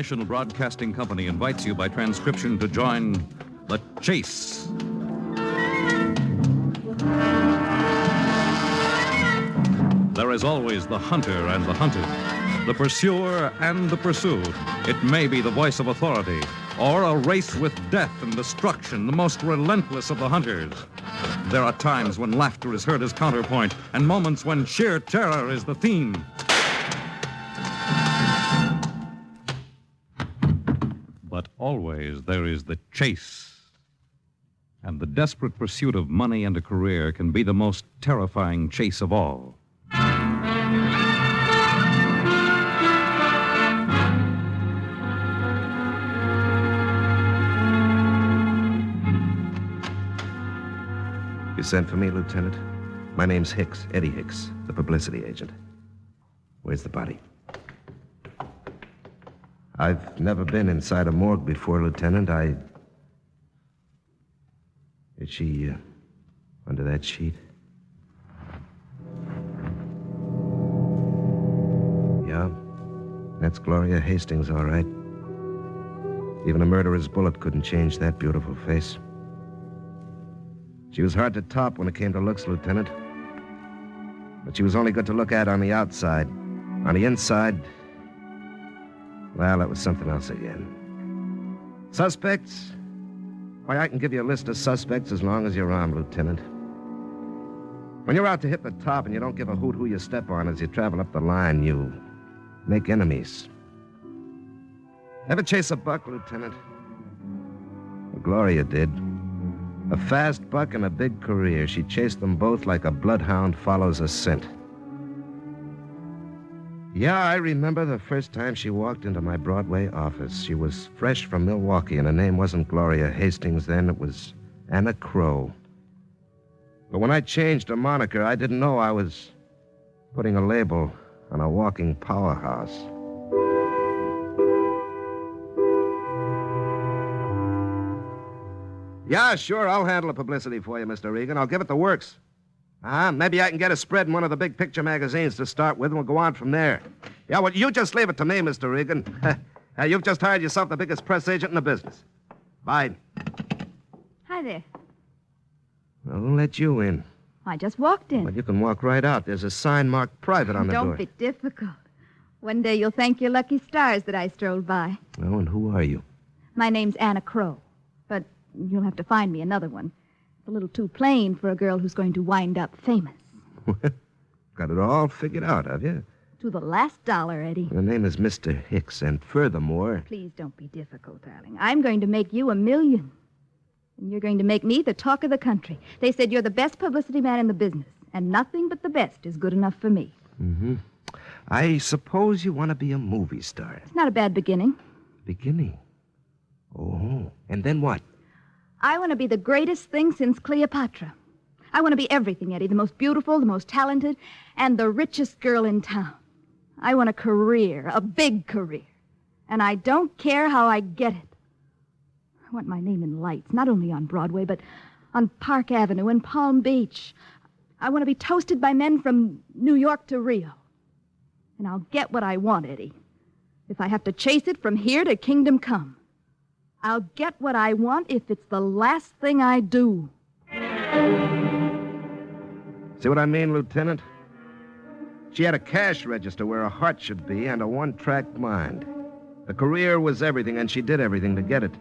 National Broadcasting Company invites you by transcription to join The Chase. There is always the hunter and the hunted, the pursuer and the pursued. It may be the voice of authority, or a race with death and destruction, the most relentless of the hunters. There are times when laughter is heard as counterpoint, and moments when sheer terror is the theme. But always there is the chase. And the desperate pursuit of money and a career can be the most terrifying chase of all. You sent for me, Lieutenant? My name's Hicks, Eddie Hicks, the publicity agent. Where's the body? I've never been inside a morgue before, Lieutenant. Is she under that sheet? Yeah, that's Gloria Hastings, all right. Even a murderer's bullet couldn't change that beautiful face. She was hard to top when it came to looks, Lieutenant. But she was only good to look at on the outside. On the inside, well, that was something else again. Suspects? Why, I can give you a list of suspects as long as you're armed, Lieutenant. When you're out to hit the top and you don't give a hoot who you step on as you travel up the line, you make enemies. Ever chase a buck, Lieutenant? Well, Gloria did. A fast buck and a big career. She chased them both like a bloodhound follows a scent. Yeah, I remember the first time she walked into my Broadway office. She was fresh from Milwaukee, and her name wasn't Gloria Hastings then. It was Anna Crow. But when I changed her moniker, I didn't know I was putting a label on a walking powerhouse. Yeah, sure, I'll handle the publicity for you, Mr. Regan. I'll give it the works. Maybe I can get a spread in one of the big picture magazines to start with, and we'll go on from there. Yeah, well, you just leave it to me, Mr. Regan. You've just hired yourself the biggest press agent in the business. Bye. Hi there. Well, who let you in? I just walked in. Well, you can walk right out. There's a sign marked private on the door. Don't be difficult. One day you'll thank your lucky stars that I strolled by. Oh, and who are you? My name's Anna Crow. But you'll have to find me another one. It's a little too plain for a girl who's going to wind up famous. Got it all figured out, have you? To the last dollar, Eddie. The name is Mr. Hicks, and furthermore... Please don't be difficult, darling. I'm going to make you $1 million. And you're going to make me the talk of the country. They said you're the best publicity man in the business, and nothing but the best is good enough for me. Mm-hmm. I suppose you want to be a movie star. It's not a bad beginning. Beginning? Oh, and then what? I want to be the greatest thing since Cleopatra. I want to be everything, Eddie. The most beautiful, the most talented, and the richest girl in town. I want a career, a big career. And I don't care how I get it. I want my name in lights, not only on Broadway, but on Park Avenue and Palm Beach. I want to be toasted by men from New York to Rio. And I'll get what I want, Eddie. If I have to chase it from here to Kingdom Come. I'll get what I want if it's the last thing I do. See what I mean, Lieutenant? She had a cash register where her heart should be and a one-track mind. The career was everything, and she did everything to get it.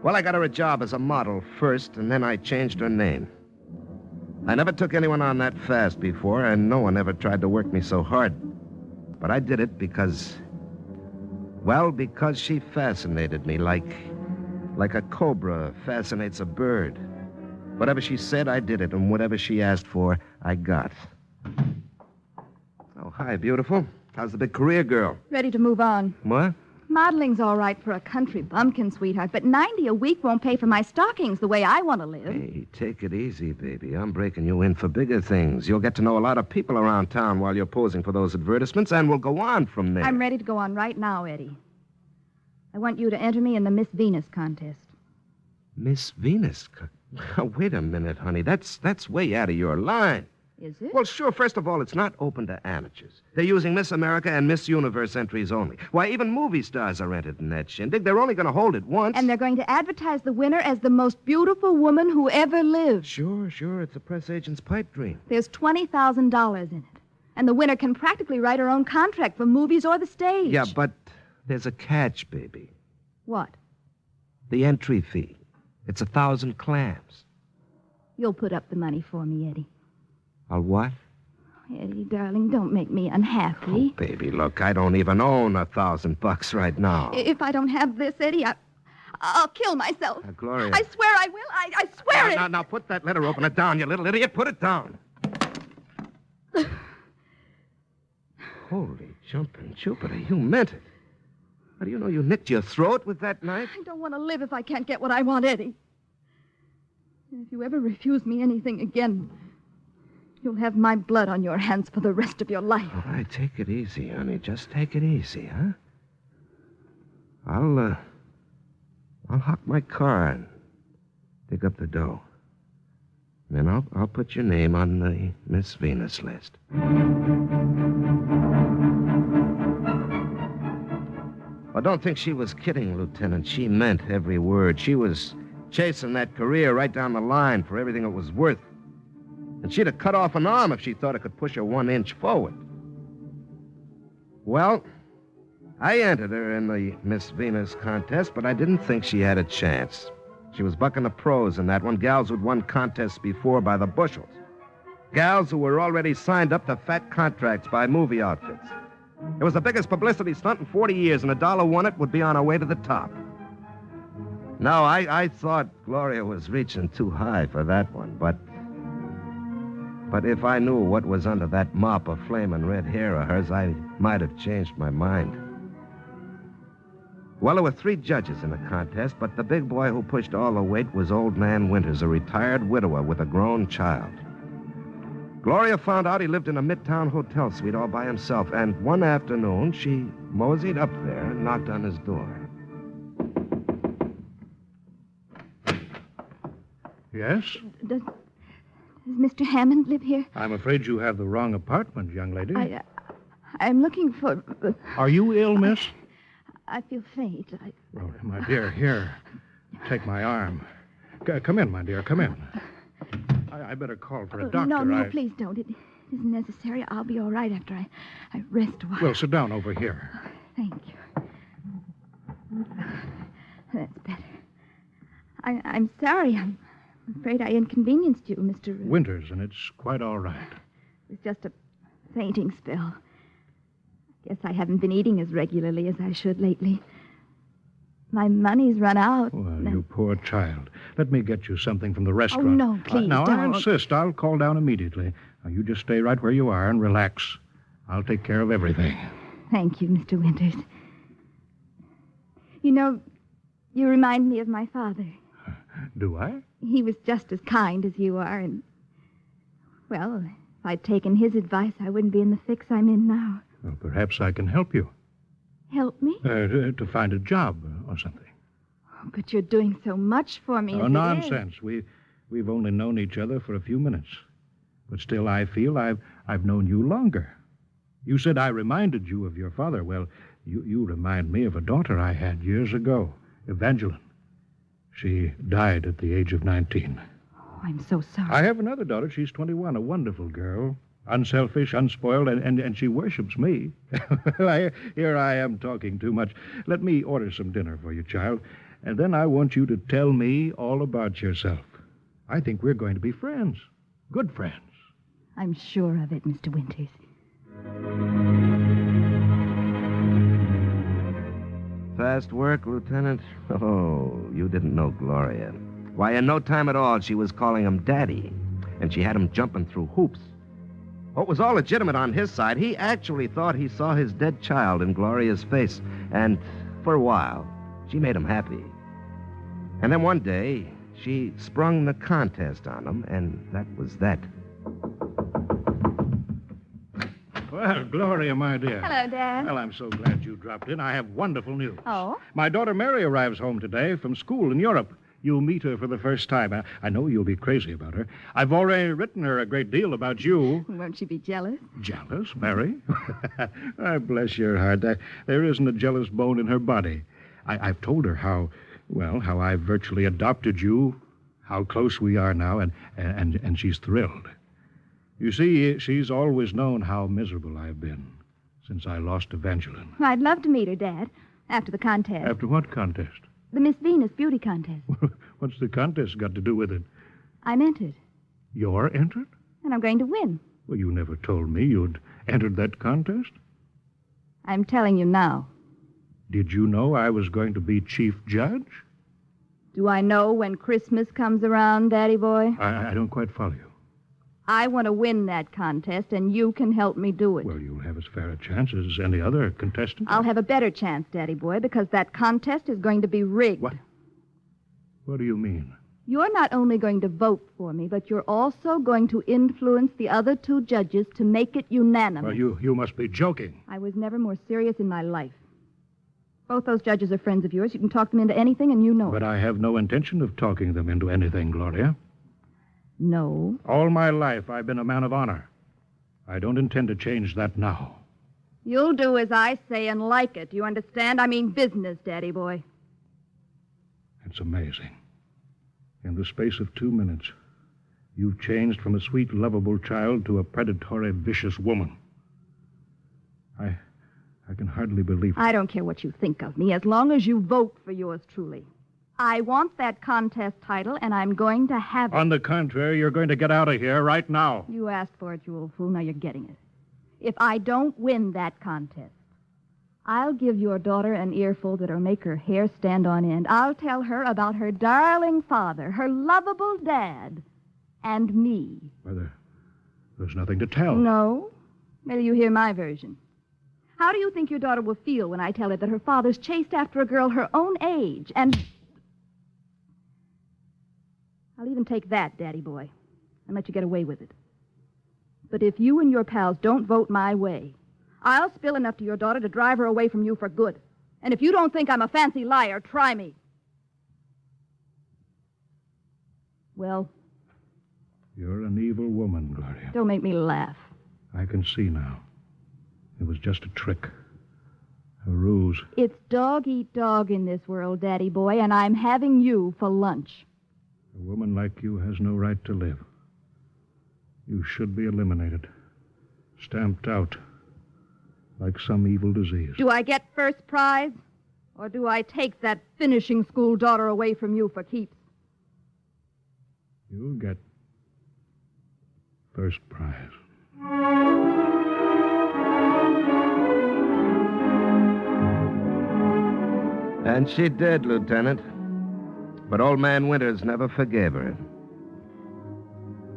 Well, I got her a job as a model first, and then I changed her name. I never took anyone on that fast before, and no one ever tried to work me so hard. But I did it because... Well, because she fascinated me like a cobra fascinates a bird. Whatever she said, I did it, and whatever she asked for, I got. Oh, hi, beautiful. How's the big career girl? Ready to move on. What? Modeling's all right for a country bumpkin, sweetheart, but $90 a week won't pay for my stockings the way I want to live. Hey, take it easy, baby. I'm breaking you in for bigger things. You'll get to know a lot of people around town while you're posing for those advertisements, and we'll go on from there. I'm ready to go on right now, Eddie. I want you to enter me in the Miss Venus contest. Miss Venus? Wait a minute, honey. That's way out of your line. Is it? Well, sure. First of all, it's not open to amateurs. They're using Miss America and Miss Universe entries only. Why, even movie stars are entered in that shindig. They're only going to hold it once. And they're going to advertise the winner as the most beautiful woman who ever lived. Sure. It's a press agent's pipe dream. There's $20,000 in it. And the winner can practically write her own contract for movies or the stage. Yeah, but there's a catch, baby. What? The entry fee. It's 1,000 clams. You'll put up the money for me, Eddie. I'll what? Eddie, darling, don't make me unhappy. Oh, baby, look, I don't even own $1,000 right now. If I don't have this, Eddie, I'll kill myself. Gloria. I swear I will. I swear it. Now, put that letter opener down, you little idiot. Put it down. Holy jumping Jupiter, you meant it. How do you know you nicked your throat with that knife? I don't want to live if I can't get what I want, Eddie. If you ever refuse me anything again, you'll have my blood on your hands for the rest of your life. All right, take it easy, honey. Just take it easy, huh? I'll hock my car and dig up the dough. Then I'll put your name on the Miss Venus list. Well, don't think she was kidding, Lieutenant. She meant every word. She was chasing that career right down the line for everything it was worth. And she'd have cut off an arm if she thought it could push her 1 inch forward. Well, I entered her in the Miss Venus contest, but I didn't think she had a chance. She was bucking the pros in that one, gals who'd won contests before by the bushels. Gals who were already signed up to fat contracts by movie outfits. It was the biggest publicity stunt in 40 years, and a dollar won it would be on her way to the top. No, I thought Gloria was reaching too high for that one, but if I knew what was under that mop of flaming red hair of hers, I might have changed my mind. Well, there were 3 judges in the contest, but the big boy who pushed all the weight was Old Man Winters, a retired widower with a grown child. Gloria found out he lived in a midtown hotel suite all by himself, and one afternoon she moseyed up there and knocked on his door. Yes? Does Mr. Hammond live here? I'm afraid you have the wrong apartment, young lady. I'm looking for... Are you ill, miss? I feel faint. Oh, my dear, here. Take my arm. Come in, my dear, come in. I better call for a doctor. No, please don't. It isn't necessary. I'll be all right after I rest a while. Well, sit down over here. Thank you. That's better. I'm sorry. I'm afraid I inconvenienced you, Mr. Winters, and it's quite all right. It was just a fainting spell. Guess I haven't been eating as regularly as I should lately. My money's run out. Well, you poor child. Let me get you something from the restaurant. Oh, no, please Now, don't. I insist. I'll call down immediately. Now, you just stay right where you are and relax. I'll take care of everything. Thank you, Mr. Winters. You know, you remind me of my father. Do I? He was just as kind as you are, and, well, if I'd taken his advice, I wouldn't be in the fix I'm in now. Well, perhaps I can help you. Help me? To find a job or something. Oh, but you're doing so much for me. Oh, nonsense. We've only known each other for a few minutes. But still, I feel I've known you longer. You said I reminded you of your father. Well, you remind me of a daughter I had years ago, Evangeline. She died at the age of 19. Oh, I'm so sorry. I have another daughter. She's 21, a wonderful girl. Unselfish, unspoiled, and she worships me. Here I am talking too much. Let me order some dinner for you, child, and then I want you to tell me all about yourself. I think we're going to be friends. Good friends. I'm sure of it, Mr. Winters. Fast work, Lieutenant? Oh, you didn't know Gloria. Why, in no time at all, she was calling him Daddy, and she had him jumping through hoops. Oh, it was all legitimate on his side. He actually thought he saw his dead child in Gloria's face, and for a while, she made him happy. And then one day, she sprung the contest on him, and that was that. Well, Gloria, my dear. Hello, Dad. Well, I'm so glad you dropped in. I have wonderful news. Oh? My daughter Mary arrives home today from school in Europe. You'll meet her for the first time. I know you'll be crazy about her. I've already written her a great deal about you. Won't she be jealous? Jealous, Mary? Bless your heart. There isn't a jealous bone in her body. I've told her how I've virtually adopted you, how close we are now, and she's thrilled. You see, she's always known how miserable I've been since I lost Evangeline. I'd love to meet her, Dad, after the contest. After what contest? The Miss Venus beauty contest. What's the contest got to do with it? I'm entered, You're entered? and I'm going to win. Well, you never told me you'd entered that contest. I'm telling you now. Did you know I was going to be chief judge? Do I know when Christmas comes around, Daddy boy? I don't quite follow you. I want to win that contest, and you can help me do it. Well, you'll have as fair a chance as any other contestant. I'll have a better chance, Daddy boy, because that contest is going to be rigged. What? What do you mean? You're not only going to vote for me, but you're also going to influence the other two judges to make it unanimous. Well, you must be joking. I was never more serious in my life. Both those judges are friends of yours. You can talk them into anything, and you know But it. I have no intention of talking them into anything, Gloria. No. All my life, I've been a man of honor. I don't intend to change that now. You'll do as I say and like it. Do you understand? I mean business, Daddy boy. It's amazing. In the space of 2 minutes, you've changed from a sweet, lovable child to a predatory, vicious woman. I can hardly believe it. I don't care what you think of me, as long as you vote for yours truly. I want that contest title, and I'm going to have it. On the contrary, you're going to get out of here right now. You asked for it, you old fool. Now you're getting it. If I don't win that contest, I'll give your daughter an earful that'll make her hair stand on end. I'll tell her about her darling father, her lovable dad, and me. Well, there's nothing to tell. No? Well, you hear my version. How do you think your daughter will feel when I tell her that her father's chased after a girl her own age, and... I'll even take that, Daddy boy, and let you get away with it. But if you and your pals don't vote my way, I'll spill enough to your daughter to drive her away from you for good. And if you don't think I'm a fancy liar, try me. Well, You're an evil woman, Gloria. don't make me laugh. I can see now. It was just a trick. A ruse. It's dog eat dog in this world, Daddy boy, and I'm having you for lunch. A woman like you has no right to live. You should be eliminated. Stamped out. Like some evil disease. Do I get first prize? Or do I take that finishing school daughter away from you for keeps? You'll get first prize. And she did, Lieutenant. But old man Winters never forgave her.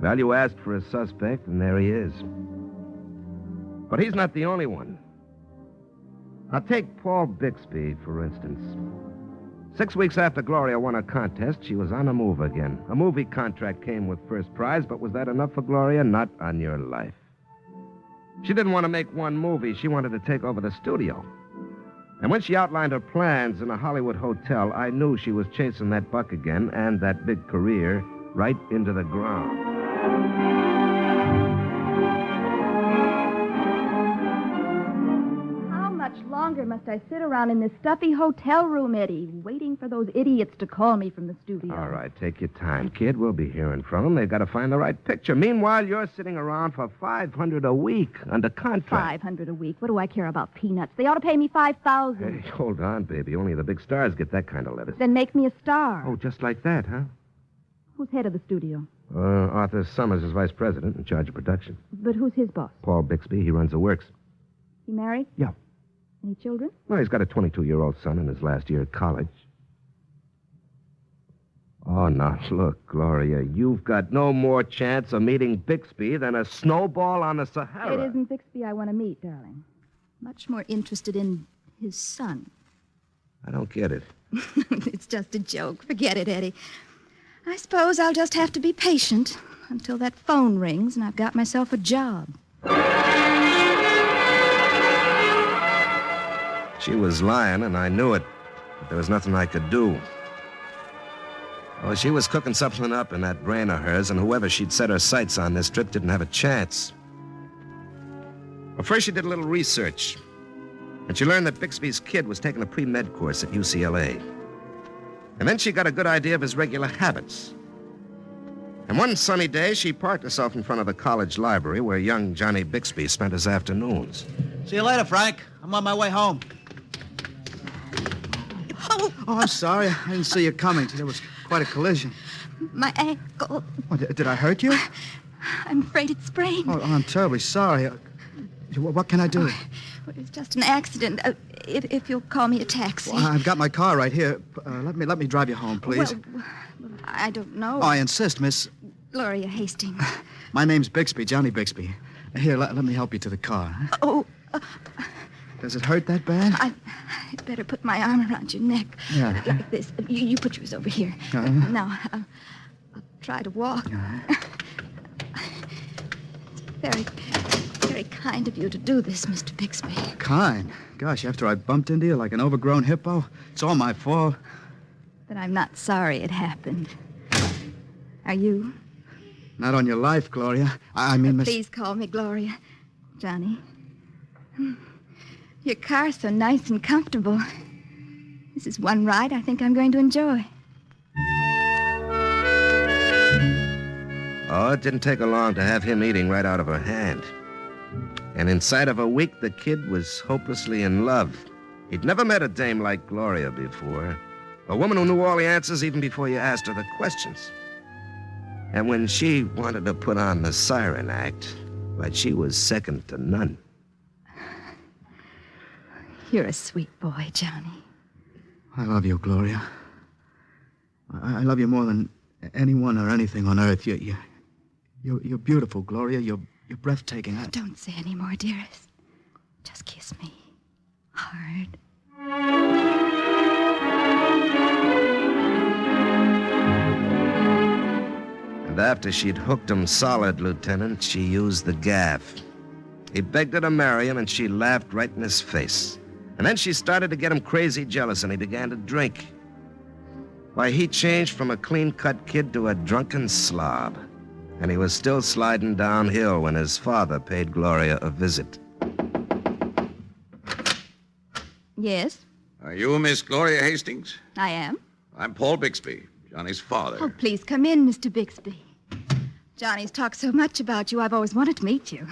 Well, you asked for a suspect, and there he is. But he's not the only one. Now, take Paul Bixby, for instance. 6 weeks after Gloria won her contest, she was on the move again. A movie contract came with first prize, but was that enough for Gloria? Not on your life. She didn't want to make one movie. She wanted to take over the studio. And when she outlined her plans in a Hollywood hotel, I knew she was chasing that buck again and that big career right into the ground. How much longer must I sit around in this stuffy hotel room, Eddie, waiting for those idiots to call me from the studio? All right, take your time, kid. We'll be hearing from them. They've got to find the right picture. Meanwhile, you're sitting around for $500 a week under contract. $500 a week. What do I care about peanuts? They ought to pay me $5,000. Hey, hold on, baby. Only the big stars get that kind of lettuce. Then make me a star. Oh, just like that, huh? Who's head of the studio? Arthur Summers is vice president in charge of production. But who's his boss? Paul Bixby, he runs the works. He married? Yeah. Any children? Well, he's got a 22-year-old son in his last year at college. Oh, now, look, Gloria, you've got no more chance of meeting Bixby than a snowball on the Sahara. It isn't Bixby I want to meet, darling. Much more interested in his son. I don't get it. It's just a joke. Forget it, Eddie. I suppose I'll just have to be patient until that phone rings and I've got myself a job. She was lying, and I knew it. But there was nothing I could do. Oh, she was cooking something up in that brain of hers, and whoever she'd set her sights on this trip didn't have a chance. Well, first she did a little research, and she learned that Bixby's kid was taking a pre-med course at UCLA. And then she got a good idea of his regular habits. And one sunny day, she parked herself in front of the college library where young Johnny Bixby spent his afternoons. See you later, Frank. I'm on my way home. Oh, I'm sorry. I didn't see you coming. There was quite a collision. My ankle. Oh, did I hurt you? I'm afraid it's sprained. Oh, I'm terribly sorry. What can I do? It was just an accident. If you'll call me a taxi. Well, I've got my car right here. Let me drive you home, please. Well, I don't know. Oh, I insist, Miss... Gloria Hastings. My name's Bixby, Johnny Bixby. Here, let me help you to the car. Oh. Does it hurt that bad? I'd better put my arm around your neck. Yeah. Like this. You put yours over here. Now, I'll try to walk. It's very kind of you to do this, Mr. Bixby. Kind? Gosh, after I bumped into you like an overgrown hippo, it's all my fault. But I'm not sorry it happened. Are you? Not on your life, Gloria. I mean, Miss... Please call me Gloria, Johnny. Your car's so nice and comfortable. This is one ride I think I'm going to enjoy. Oh, it didn't take her long to have him eating right out of her hand. And inside of a week, the kid was hopelessly in love. He'd never met a dame like Gloria before. A woman who knew all the answers even before you asked her the questions. And when she wanted to put on the siren act, but she was second to none. You're a sweet boy, Johnny. I love you, Gloria. I love you more than anyone or anything on earth. You're beautiful, Gloria. You're breathtaking. Don't say any more, dearest. Just kiss me. Hard. And after she'd hooked him solid, Lieutenant, she used the gaff. He begged her to marry him, and she laughed right in his face. And then she started to get him crazy jealous, and he began to drink. Why, he changed from a clean-cut kid to a drunken slob. And he was still sliding downhill when his father paid Gloria a visit. Yes? Are you Miss Gloria Hastings? I am. I'm Paul Bixby, Johnny's father. Oh, please come in, Mr. Bixby. Johnny's talked so much about you, I've always wanted to meet you.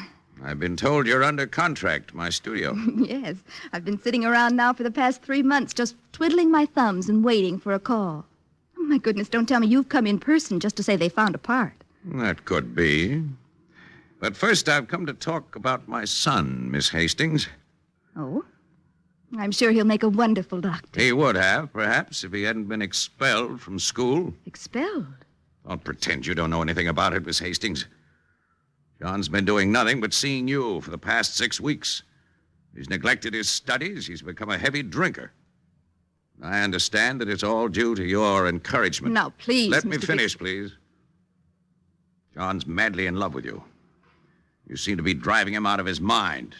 I've been told you're under contract to my studio. Yes. I've been sitting around now for the past 3 months, just twiddling my thumbs and waiting for a call. Oh, my goodness, don't tell me you've come in person just to say they found a part. That could be. But first, I've come to talk about my son, Miss Hastings. Oh? I'm sure he'll make a wonderful doctor. He would have, perhaps, if he hadn't been expelled from school. Expelled? Don't pretend you don't know anything about it, Miss Hastings. John's been doing nothing but seeing you for the past 6 weeks. He's neglected his studies. He's become a heavy drinker. I understand that it's all due to your encouragement. Now, please, Let me Mr. finish, please. John's madly in love with you. You seem to be driving him out of his mind.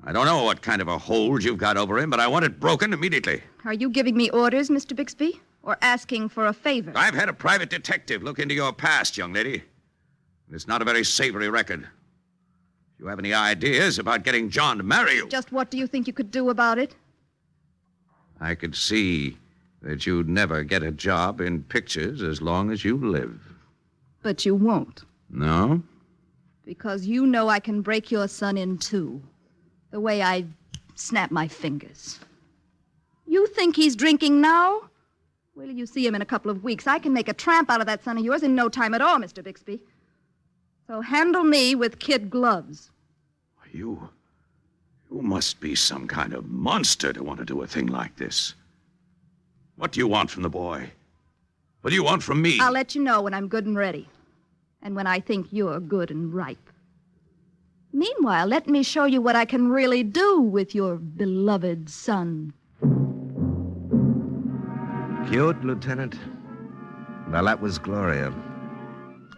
I don't know what kind of a hold you've got over him, but I want it broken immediately. Are you giving me orders, Mr. Bixby, or asking for a favor? I've had a private detective look into your past, young lady. It's not a very savory record. If you have any ideas about getting John to marry you... Just what do you think you could do about it? I could see that you'd never get a job in pictures as long as you live. But you won't. No? Because you know I can break your son in two. The way I snap my fingers. You think he's drinking now? Wait till you see him in a couple of weeks. I can make a tramp out of that son of yours in no time at all, Mr. Bixby. So handle me with kid gloves. You must be some kind of monster to want to do a thing like this. What do you want from the boy? What do you want from me? I'll let you know when I'm good and ready. And when I think you're good and ripe. Meanwhile, let me show you what I can really do with your beloved son. Cute, Lieutenant? Well, that was Gloria.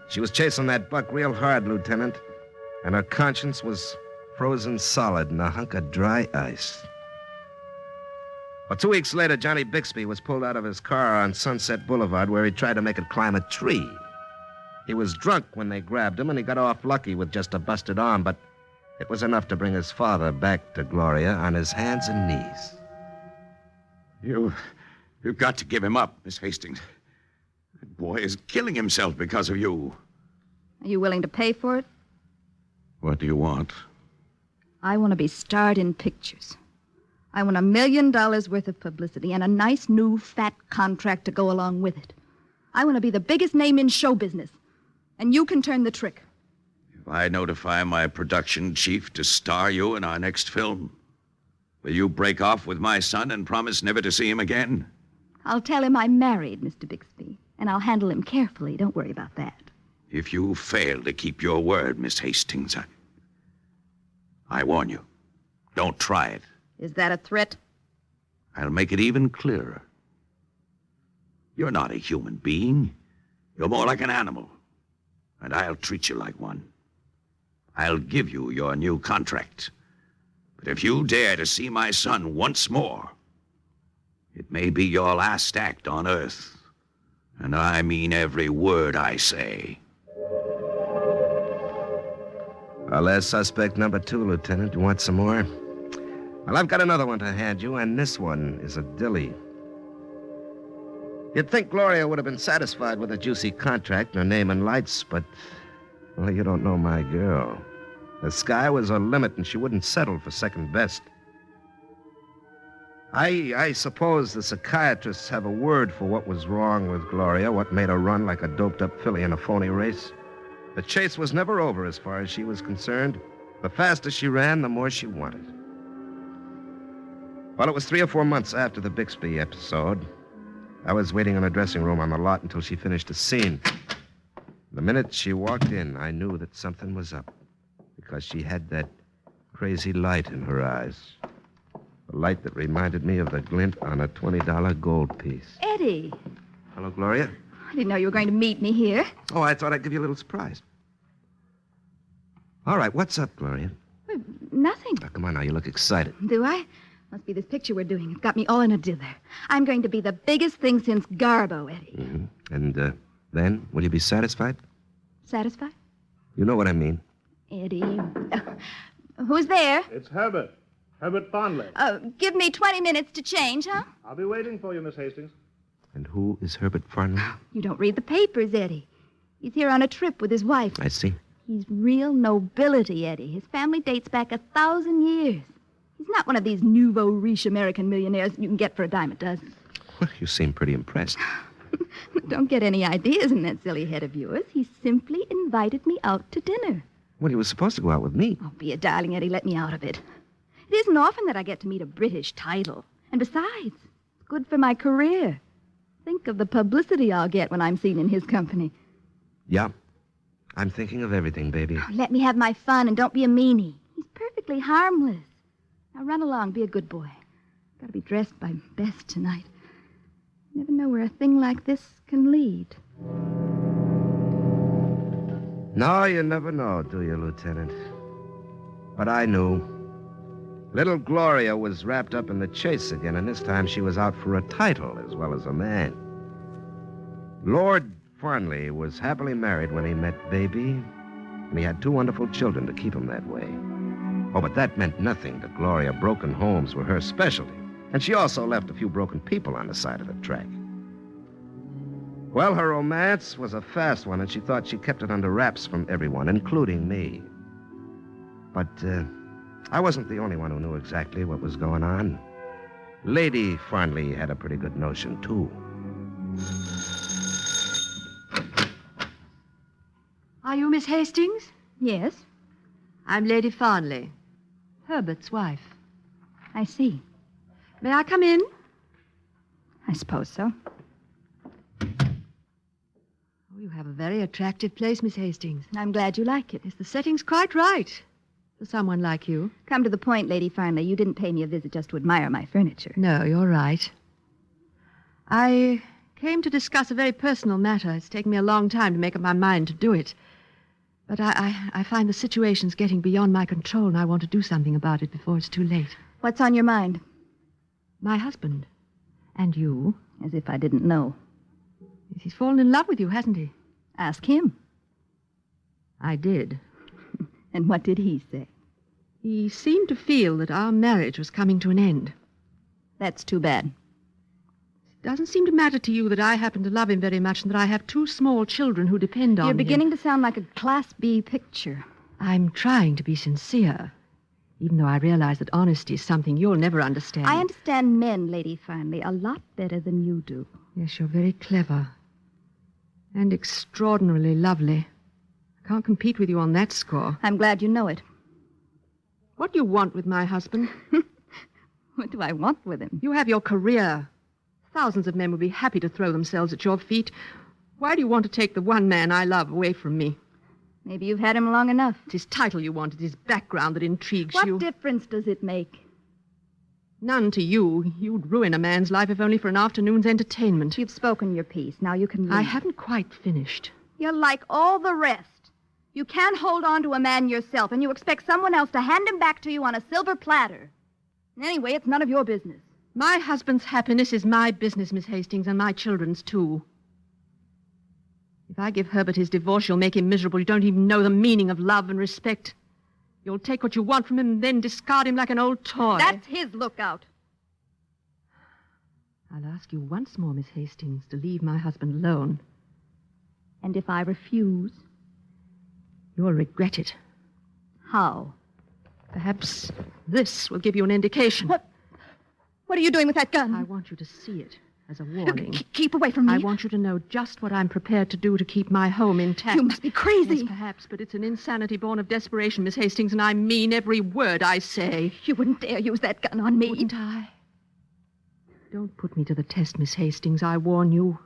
She was chasing that buck real hard, Lieutenant, and her conscience was frozen solid in a hunk of dry ice. Well, 2 weeks later, Johnny Bixby was pulled out of his car on Sunset Boulevard where he tried to make it climb a tree. He was drunk when they grabbed him, and he got off lucky with just a busted arm, but it was enough to bring his father back to Gloria on his hands and knees. You've got to give him up, Miss Hastings. That boy is killing himself because of you. Are you willing to pay for it? What do you want? I want to be starred in pictures. I want $1 million worth of publicity and a nice new fat contract to go along with it. I want to be the biggest name in show business. And you can turn the trick. If I notify my production chief to star you in our next film, will you break off with my son and promise never to see him again? I'll tell him I'm married, Mr. Bixby, and I'll handle him carefully. Don't worry about that. If you fail to keep your word, Miss Hastings, I warn you, don't try it. Is that a threat? I'll make it even clearer. You're not a human being. You're more like an animal. And I'll treat you like one. I'll give you your new contract. But if you dare to see my son once more, it may be your last act on Earth. And I mean every word I say. Well, there's suspect number 2, Lieutenant. You want some more? Well, I've got another one to hand you, and this one is a dilly. You'd think Gloria would have been satisfied with a juicy contract and her name in lights, but, well, you don't know my girl. The sky was her limit, and she wouldn't settle for second best. I suppose the psychiatrists have a word for what was wrong with Gloria, what made her run like a doped-up filly in a phony race. The chase was never over as far as she was concerned. The faster she ran, the more she wanted. Well, it was 3 or 4 months after the Bixby episode. I was waiting in a dressing room on the lot until she finished a scene. The minute she walked in, I knew that something was up, because she had that crazy light in her eyes. A light that reminded me of the glint on a $20 gold piece. Eddie. Hello, Gloria. I didn't know you were going to meet me here. Oh, I thought I'd give you a little surprise. All right, what's up, Gloria? Well, nothing. Oh, come on now, you look excited. Do I? Must be this picture we're doing. It's got me all in a dither. I'm going to be the biggest thing since Garbo, Eddie. Mm-hmm. And then, will you be satisfied? Satisfied? You know what I mean. Eddie. Who's there? It's Herbert. Herbert Fondley. Give me 20 minutes to change, huh? I'll be waiting for you, Miss Hastings. And who is Herbert Farnley? You don't read the papers, Eddie. He's here on a trip with his wife. I see. He's real nobility, Eddie. His family dates back 1,000 years. He's not one of these nouveau riche American millionaires you can get for a dime a dozen. Well, you seem pretty impressed. Don't get any ideas in that silly head of yours. He simply invited me out to dinner. Well, he was supposed to go out with me. Oh, be a darling, Eddie. Let me out of it. It isn't often that I get to meet a British title. And besides, it's good for my career. Think of the publicity I'll get when I'm seen in his company. Yeah. I'm thinking of everything, baby. Oh, let me have my fun and don't be a meanie. He's perfectly harmless. Now run along, be a good boy. Gotta be dressed by best tonight. Never know where a thing like this can lead. No, you never know, do you, Lieutenant? But I knew. Little Gloria was wrapped up in the chase again, and this time she was out for a title as well as a man. Lord Farnley was happily married when he met Baby, and he had 2 wonderful children to keep him that way. Oh, but that meant nothing to Gloria. Broken homes were her specialty, and she also left a few broken people on the side of the track. Well, her romance was a fast one, and she thought she kept it under wraps from everyone, including me. But, I wasn't the only one who knew exactly what was going on. Lady Farnley had a pretty good notion, too. Are you Miss Hastings? Yes, I'm Lady Farnley, Herbert's wife. I see. May I come in? I suppose so. Oh, you have a very attractive place, Miss Hastings. I'm glad you like it. Yes, the setting's quite right for someone like you. Come to the point, Lady Farnley. You didn't pay me a visit just to admire my furniture. No, you're right. I came to discuss a very personal matter. It's taken me a long time to make up my mind to do it. But I find the situation's getting beyond my control, and I want to do something about it before it's too late. What's on your mind? My husband. And you. As if I didn't know. He's fallen in love with you, hasn't he? Ask him. I did. And what did he say? He seemed to feel that our marriage was coming to an end. That's too bad. It doesn't seem to matter to you that I happen to love him very much and that I have 2 small children who depend on him. You're beginning to sound like a Class B picture. I'm trying to be sincere, even though I realize that honesty is something you'll never understand. I understand men, Lady Farnley, a lot better than you do. Yes, you're very clever. And extraordinarily lovely. I can't compete with you on that score. I'm glad you know it. What do you want with my husband? What do I want with him? You have your career. Thousands of men would be happy to throw themselves at your feet. Why do you want to take the one man I love away from me? Maybe you've had him long enough. It's his title you want. It's his background that intrigues you. What difference does it make? None to you. You'd ruin a man's life if only for an afternoon's entertainment. You've spoken your piece. Now you can leave. I haven't quite finished. You're like all the rest. You can't hold on to a man yourself, and you expect someone else to hand him back to you on a silver platter. Anyway, it's none of your business. My husband's happiness is my business, Miss Hastings, and my children's, too. If I give Herbert his divorce, you'll make him miserable. You don't even know the meaning of love and respect. You'll take what you want from him and then discard him like an old toy. That's his lookout. I'll ask you once more, Miss Hastings, to leave my husband alone. And if I refuse? You'll regret it. How? Perhaps this will give you an indication. What are you doing with that gun? I want you to see it as a warning. Keep away from me. I want you to know just what I'm prepared to do to keep my home intact. You must be crazy. Yes, perhaps, but it's an insanity born of desperation, Miss Hastings, and I mean every word I say. You wouldn't dare use that gun on me. Wouldn't I? Don't put me to the test, Miss Hastings, I warn you.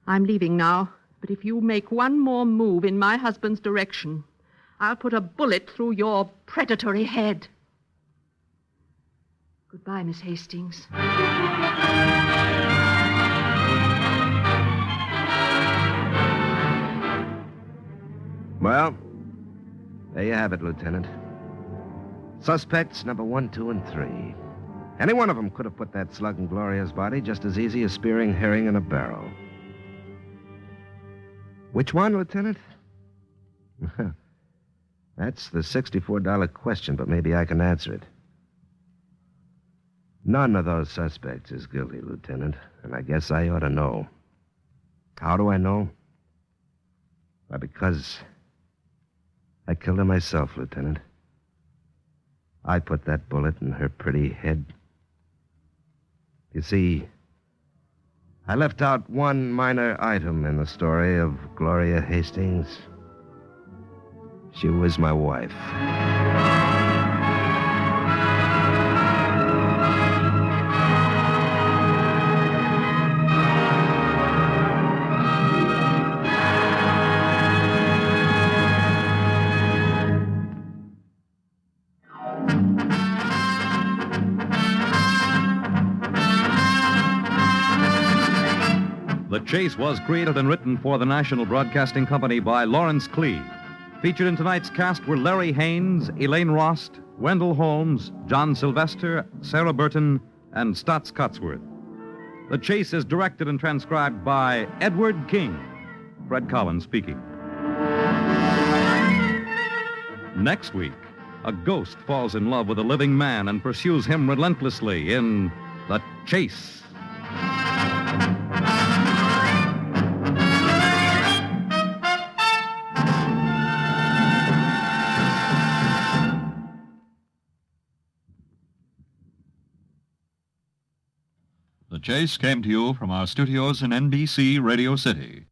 I'm leaving now, but if you make one more move in my husband's direction, I'll put a bullet through your predatory head. Goodbye, Miss Hastings. Well, there you have it, Lieutenant. Suspects number 1, 2, and 3. Any one of them could have put that slug in Gloria's body just as easy as spearing herring in a barrel. Which one, Lieutenant? That's the $64 question, but maybe I can answer it. None of those suspects is guilty, Lieutenant, and I guess I ought to know. How do I know? Why, because I killed her myself, Lieutenant. I put that bullet in her pretty head. You see, I left out one minor item in the story of Gloria Hastings. She was my wife. The Chase was created and written for the National Broadcasting Company by Lawrence Clee. Featured in tonight's cast were Larry Haynes, Elaine Rost, Wendell Holmes, John Sylvester, Sarah Burton, and Stotts Cotsworth. The Chase is directed and transcribed by Edward King. Fred Collins speaking. Next week, a ghost falls in love with a living man and pursues him relentlessly in The Chase. The Chase came to you from our studios in NBC Radio City.